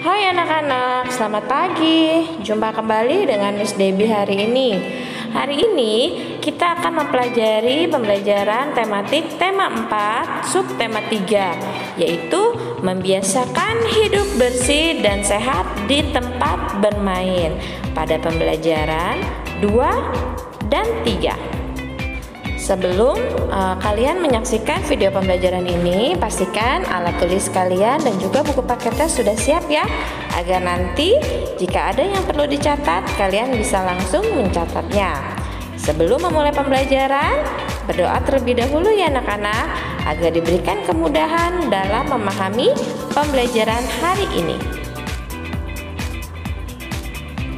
Hai anak-anak, selamat pagi. Jumpa kembali dengan Miss Debbie hari ini. Hari ini kita akan mempelajari pembelajaran tematik tema 4, subtema 3, yaitu membiasakan hidup bersih dan sehat di tempat bermain pada pembelajaran 2 dan 3. Sebelum kalian menyaksikan video pembelajaran ini, pastikan alat tulis kalian dan juga buku paketnya sudah siap ya, agar nanti jika ada yang perlu dicatat, kalian bisa langsung mencatatnya. Sebelum memulai pembelajaran, berdoa terlebih dahulu ya anak-anak, agar diberikan kemudahan dalam memahami pembelajaran hari ini.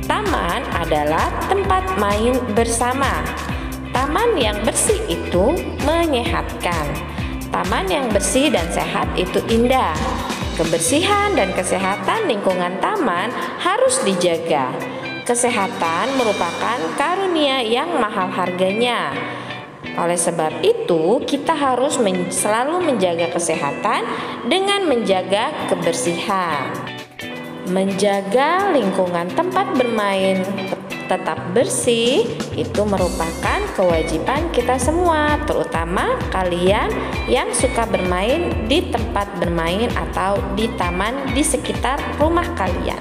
Taman adalah tempat main bersama. Taman yang bersih itu menyehatkan. Taman yang bersih dan sehat itu indah. Kebersihan dan kesehatan lingkungan taman harus dijaga. Kesehatan merupakan karunia yang mahal harganya. Oleh sebab itu, kita harus selalu menjaga kesehatan dengan menjaga kebersihan. Menjaga lingkungan tempat bermain tetap bersih itu merupakan kewajiban kita semua, terutama kalian yang suka bermain di tempat bermain atau di taman di sekitar rumah kalian.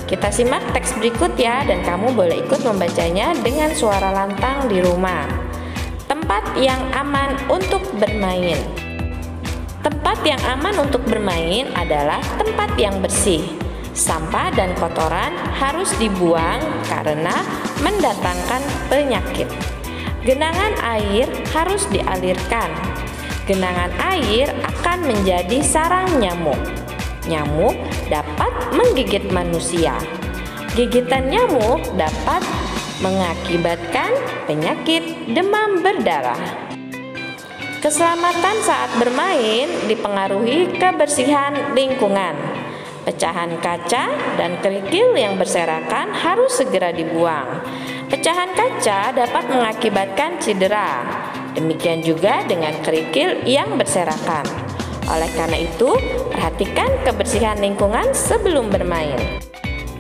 Kita simak teks berikut ya, dan kamu boleh ikut membacanya dengan suara lantang di rumah. Tempat yang aman untuk bermain. Tempat yang aman untuk bermain adalah tempat yang bersih. Sampah dan kotoran harus dibuang karena mendatangkan penyakit. Genangan air harus dialirkan. Genangan air akan menjadi sarang nyamuk. Nyamuk dapat menggigit manusia. Gigitan nyamuk dapat mengakibatkan penyakit demam berdarah. Keselamatan saat bermain dipengaruhi kebersihan lingkungan. Pecahan kaca dan kerikil yang berserakan harus segera dibuang. Pecahan kaca dapat mengakibatkan cedera. Demikian juga dengan kerikil yang berserakan. Oleh karena itu, perhatikan kebersihan lingkungan sebelum bermain.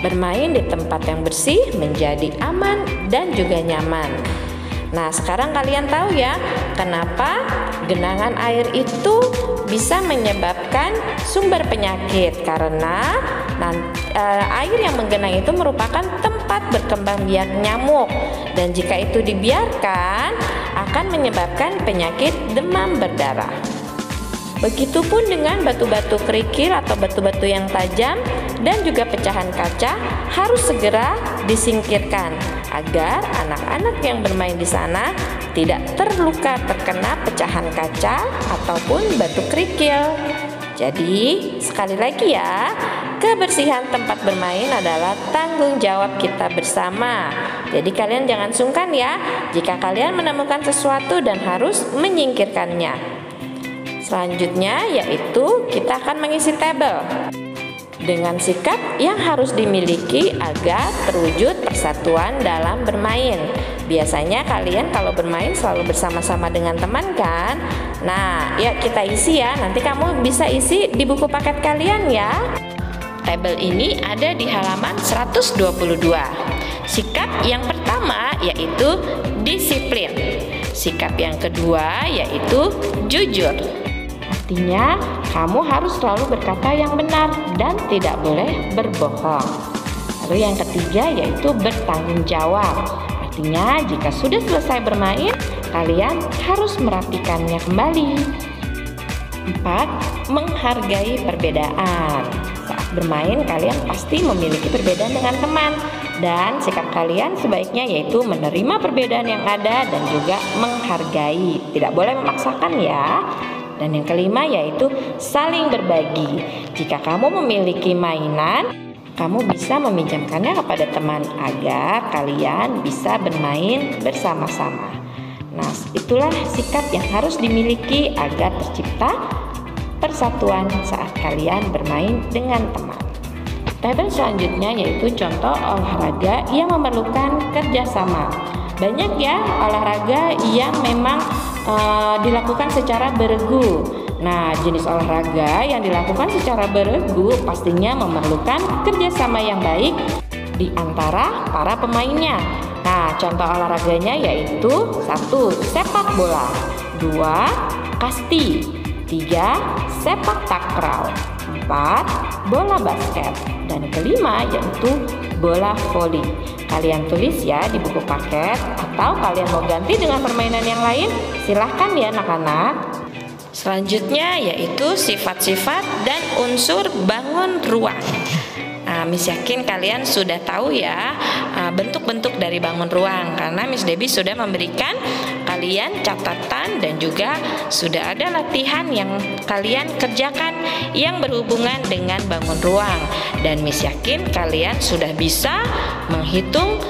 Bermain di tempat yang bersih menjadi aman dan juga nyaman. Nah, sekarang kalian tahu ya, kenapa genangan air itu bisa menyebabkan sumber penyakit, karena air yang menggenang itu merupakan tempat berkembang biak nyamuk, dan jika itu dibiarkan akan menyebabkan penyakit demam berdarah. Begitupun dengan batu-batu kerikil atau batu-batu yang tajam dan juga pecahan kaca harus segera disingkirkan agar anak-anak yang bermain di sana tidak terluka terkena pecahan kaca ataupun batu kerikil. Jadi, sekali lagi ya, kebersihan tempat bermain adalah tanggung jawab kita bersama. Jadi kalian jangan sungkan ya jika kalian menemukan sesuatu dan harus menyingkirkannya. Selanjutnya yaitu kita akan mengisi tabel dengan sikap yang harus dimiliki agar terwujud persatuan dalam bermain. Biasanya kalian kalau bermain selalu bersama-sama dengan teman kan? Nah, yuk kita isi ya. Nanti kamu bisa isi di buku paket kalian ya. Tabel ini ada di halaman 122. Sikap yang pertama yaitu disiplin. Sikap yang kedua yaitu jujur. Artinya, kamu harus selalu berkata yang benar dan tidak boleh berbohong. Lalu yang ketiga yaitu bertanggung jawab. Artinya, jika sudah selesai bermain, kalian harus merapikannya kembali. 4. Menghargai perbedaan. Saat bermain, kalian pasti memiliki perbedaan dengan teman, dan sikap kalian sebaiknya yaitu menerima perbedaan yang ada dan juga menghargai. Tidak boleh memaksakan ya. Dan yang kelima yaitu saling berbagi. Jika kamu memiliki mainan, kamu bisa meminjamkannya kepada teman agar kalian bisa bermain bersama-sama. Nah, itulah sikap yang harus dimiliki agar tercipta persatuan saat kalian bermain dengan teman. Tabel selanjutnya yaitu contoh olahraga yang memerlukan kerjasama. Banyak ya olahraga yang memang dilakukan secara beregu. Nah, jenis olahraga yang dilakukan secara beregu pastinya memerlukan kerjasama yang baik di antara para pemainnya. Nah, contoh olahraganya yaitu 1. Sepak bola, 2. Kasti, 3. Sepak takraw, 4. Bola basket, dan kelima yaitu bola voli. Kalian tulis ya di buku paket, atau kalian mau ganti dengan permainan yang lain, silahkan ya anak-anak. Selanjutnya yaitu sifat-sifat dan unsur bangun ruang. Miss yakin kalian sudah tahu ya bentuk-bentuk dari bangun ruang, karena Miss Debbie sudah memberikan kalian catatan dan juga sudah ada latihan yang kalian kerjakan yang berhubungan dengan bangun ruang. Dan Miss yakin kalian sudah bisa menghitung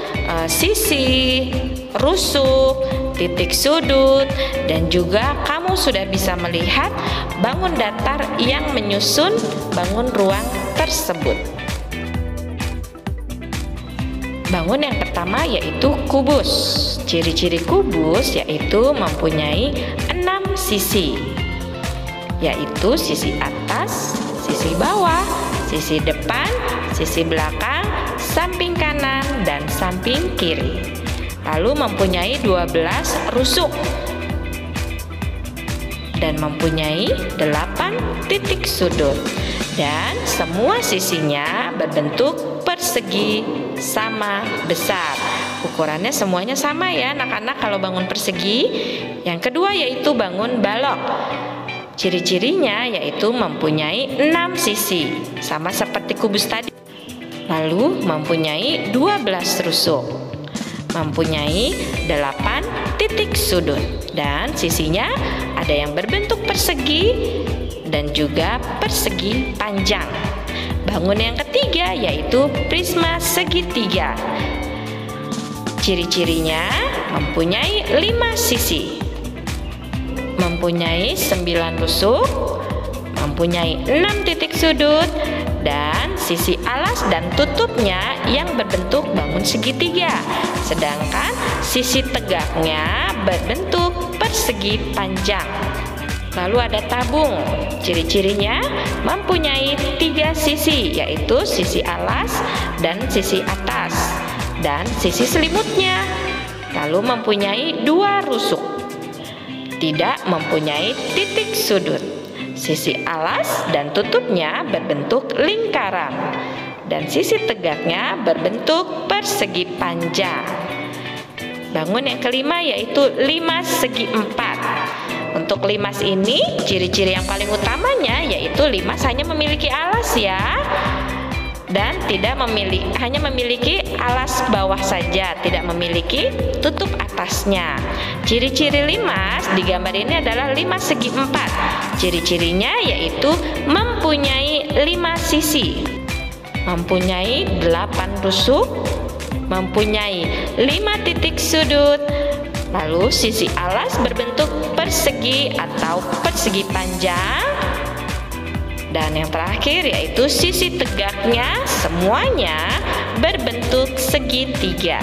sisi, rusuk, titik sudut, dan juga kamu sudah bisa melihat bangun datar yang menyusun bangun ruang tersebut. Bangun yang pertama yaitu kubus. Ciri-ciri kubus yaitu mempunyai 6 sisi, yaitu sisi atas, sisi bawah, sisi depan, sisi belakang, samping kanan, dan samping kiri. Lalu mempunyai 12 rusuk dan mempunyai 8 titik sudut, dan semua sisinya berbentuk persegi sama besar. Ukurannya semuanya sama ya anak-anak kalau bangun persegi. Yang kedua yaitu bangun balok. Ciri-cirinya yaitu mempunyai 6 sisi sama seperti kubus tadi. Lalu mempunyai 12 rusuk, mempunyai 8 titik sudut, dan sisinya ada yang berbentuk persegi dan juga persegi panjang. Bangun yang ketiga yaitu prisma segitiga. Ciri-cirinya mempunyai 5 sisi, mempunyai 9 rusuk, mempunyai 6 titik sudut, dan sisi alas dan tutupnya yang berbentuk bangun segitiga. Sedangkan sisi tegaknya berbentuk persegi panjang. Lalu ada tabung. Ciri-cirinya mempunyai 3 sisi, yaitu sisi alas dan sisi atas, dan sisi selimutnya. Lalu mempunyai 2 rusuk, tidak mempunyai titik sudut. Sisi alas dan tutupnya berbentuk lingkaran, dan sisi tegaknya berbentuk persegi panjang. Bangun yang kelima yaitu limas segi 4. Untuk limas ini, ciri-ciri yang paling utamanya yaitu limas hanya memiliki alas ya, dan hanya memiliki alas bawah saja, tidak memiliki tutup atasnya. Ciri-ciri limas di gambar ini adalah limas segi 4. Ciri-cirinya yaitu mempunyai 5 sisi, mempunyai 8 rusuk, mempunyai 5 titik sudut. Lalu sisi alas berbentuk persegi atau persegi panjang, dan yang terakhir yaitu sisi tegaknya semuanya berbentuk segitiga.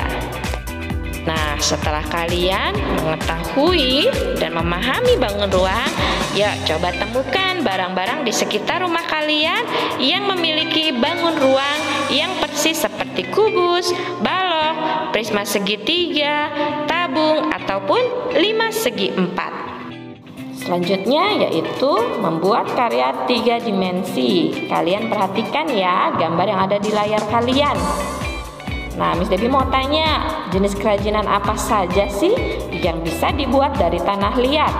Nah, setelah kalian mengetahui dan memahami bangun ruang, ya coba temukan barang-barang di sekitar rumah kalian yang memiliki bangun ruang yang persis seperti kubus, balok, prisma segitiga, tabung, ataupun limas segi 4. Selanjutnya yaitu membuat karya 3 dimensi. Kalian perhatikan ya gambar yang ada di layar kalian. Nah, Miss Debbie mau tanya, jenis kerajinan apa saja sih yang bisa dibuat dari tanah liat?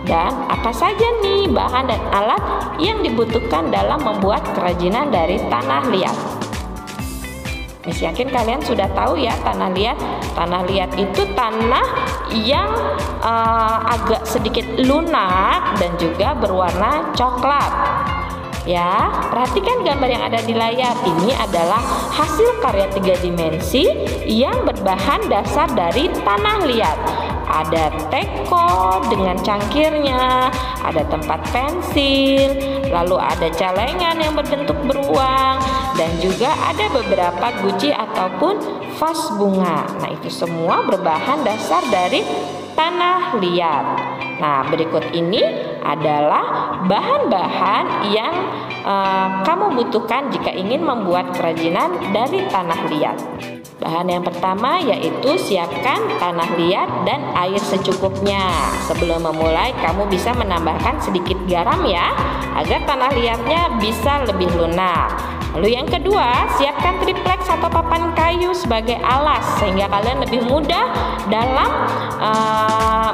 Dan apa saja nih bahan dan alat yang dibutuhkan dalam membuat kerajinan dari tanah liat? Miss yakin kalian sudah tahu ya tanah liat. Tanah liat itu tanah yang agak sedikit lunak dan juga berwarna coklat. Ya, perhatikan gambar yang ada di layar. Ini adalah hasil karya 3 dimensi yang berbahan dasar dari tanah liat. Ada teko dengan cangkirnya, ada tempat pensil, lalu ada celengan yang berbentuk beruang, dan juga ada beberapa guci ataupun vas bunga. Nah, itu semua berbahan dasar dari tanah liat. Nah, berikut ini adalah bahan-bahan yang kamu butuhkan jika ingin membuat kerajinan dari tanah liat. Bahan yang pertama yaitu siapkan tanah liat dan air secukupnya. Sebelum memulai, kamu bisa menambahkan sedikit garam ya, agar tanah liatnya bisa lebih lunak. Lalu yang kedua, siapkan tripleks atau papan kayu sebagai alas sehingga kalian lebih mudah dalam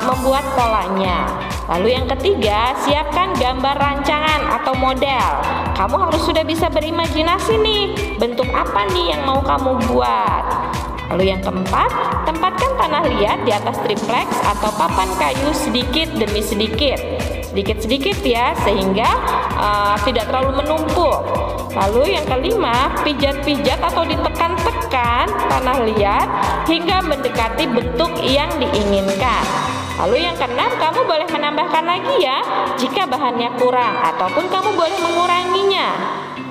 membuat polanya. Lalu yang ketiga, siapkan gambar rancangan atau model. Kamu harus sudah bisa berimajinasi nih, bentuk apa nih yang mau kamu buat. Lalu yang keempat, tempatkan tanah liat di atas tripleks atau papan kayu sedikit demi sedikit. Sedikit-sedikit ya, sehingga tidak terlalu menumpuk. Lalu yang kelima, pijat-pijat atau ditekan-tekan tanah liat hingga mendekati bentuk yang diinginkan. Lalu yang keenam, kamu boleh menambahkan lagi ya jika bahannya kurang, ataupun kamu boleh menguranginya.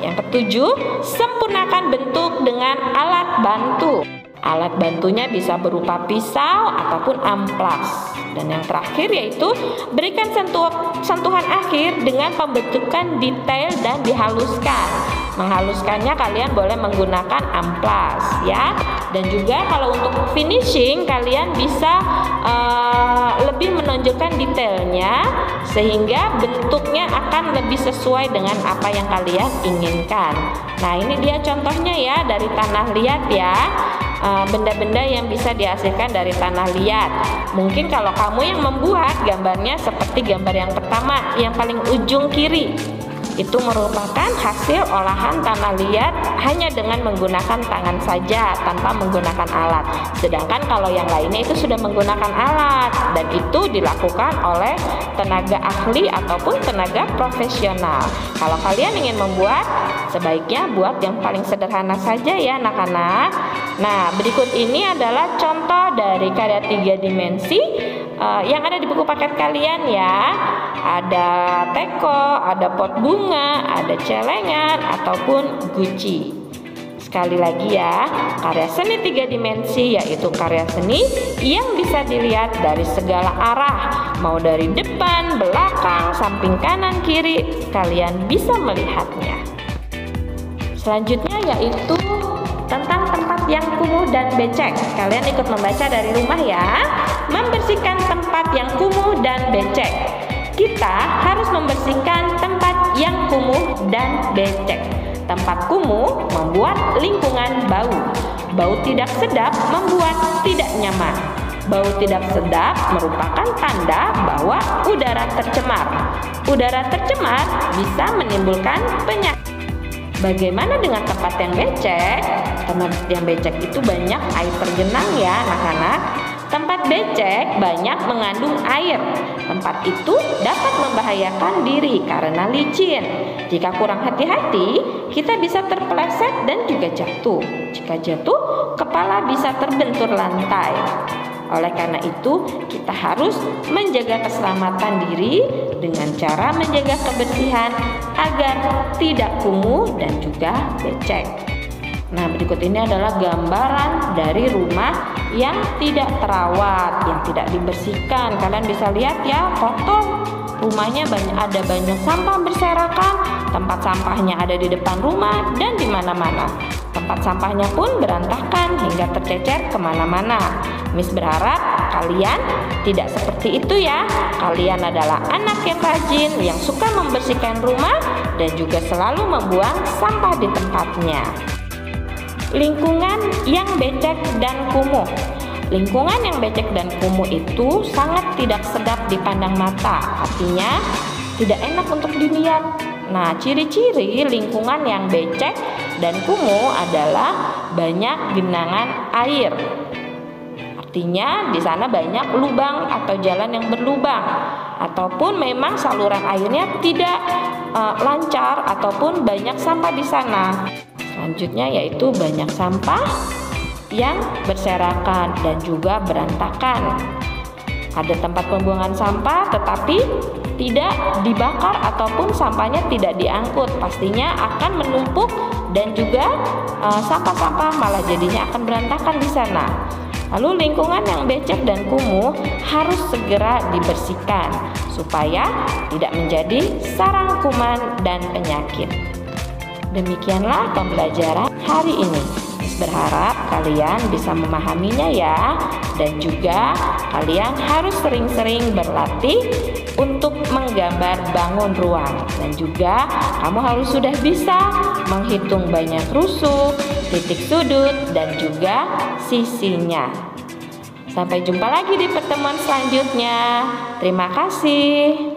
Yang ketujuh, sempurnakan bentuk dengan alat bantu. Alat bantunya bisa berupa pisau ataupun amplas. Dan yang terakhir yaitu berikan sentuhan akhir dengan pembentukan detail dan dihaluskan. Menghaluskannya kalian boleh menggunakan amplas ya. Dan juga kalau untuk finishing kalian bisa lebih menonjolkan detailnya sehingga bentuknya akan lebih sesuai dengan apa yang kalian inginkan. Nah, ini dia contohnya ya dari tanah liat ya. Benda-benda yang bisa dihasilkan dari tanah liat. Mungkin kalau kamu yang membuat gambarnya seperti gambar yang pertama, yang paling ujung kiri, itu merupakan hasil olahan tanah liat hanya dengan menggunakan tangan saja tanpa menggunakan alat. Sedangkan kalau yang lainnya itu sudah menggunakan alat, dan itu dilakukan oleh tenaga ahli ataupun tenaga profesional. Kalau kalian ingin membuat, sebaiknya buat yang paling sederhana saja ya anak-anak. Nah, berikut ini adalah contoh dari karya 3 dimensi yang ada di buku paket kalian ya. Ada teko, ada pot bunga, ada celengan ataupun guci. Sekali lagi ya, karya seni 3 dimensi yaitu karya seni yang bisa dilihat dari segala arah, mau dari depan, belakang, samping kanan, kiri, kalian bisa melihatnya. Selanjutnya yaitu tentang tempat yang kumuh dan becek. Kalian ikut membaca dari rumah ya. Membersihkan tempat yang kumuh dan becek. Kita harus membersihkan tempat yang kumuh dan becek. Tempat kumuh membuat lingkungan bau. Bau tidak sedap membuat tidak nyaman. Bau tidak sedap merupakan tanda bahwa udara tercemar. Udara tercemar bisa menimbulkan penyakit. Bagaimana dengan tempat yang becek? Tempat yang becek itu banyak air tergenang ya anak-anak. Tempat becek banyak mengandung air. Tempat itu dapat membahayakan diri karena licin. Jika kurang hati-hati, kita bisa terpeleset dan juga jatuh. Jika jatuh, kepala bisa terbentur lantai. Oleh karena itu, kita harus menjaga keselamatan diri dengan cara menjaga kebersihan agar tidak kumuh dan juga becek. Nah, berikut ini adalah gambaran dari rumah yang tidak terawat, yang tidak dibersihkan. Kalian bisa lihat ya, kotor. Rumahnya ada banyak sampah berserakan, tempat sampahnya ada di depan rumah dan di mana-mana. Tempat sampahnya pun berantakan hingga tercecer kemana-mana. Miss berharap kalian tidak seperti itu ya. Kalian adalah anak yang rajin, yang suka membersihkan rumah dan juga selalu membuang sampah di tempatnya. Lingkungan yang becek dan kumuh. Lingkungan yang becek dan kumuh itu sangat tidak sedap dipandang mata. Artinya tidak enak untuk dilihat. Nah, ciri-ciri lingkungan yang becek dan kumuh adalah banyak genangan air. Artinya di sana banyak lubang atau jalan yang berlubang, ataupun memang saluran airnya tidak lancar ataupun banyak sampah di sana. Selanjutnya yaitu banyak sampah yang berserakan dan juga berantakan. Ada tempat pembuangan sampah tetapi tidak dibakar ataupun sampahnya tidak diangkut, pastinya akan menumpuk dan juga sampah-sampah malah jadinya akan berantakan di sana. Lalu lingkungan yang becek dan kumuh harus segera dibersihkan supaya tidak menjadi sarang kuman dan penyakit. Demikianlah pembelajaran hari ini. Berharap kalian bisa memahaminya ya, dan juga kalian harus sering-sering berlatih untuk menggambar bangun ruang, dan juga kamu harus sudah bisa menghitung banyak rusuk, titik sudut, dan juga sisinya. Sampai jumpa lagi di pertemuan selanjutnya. Terima kasih.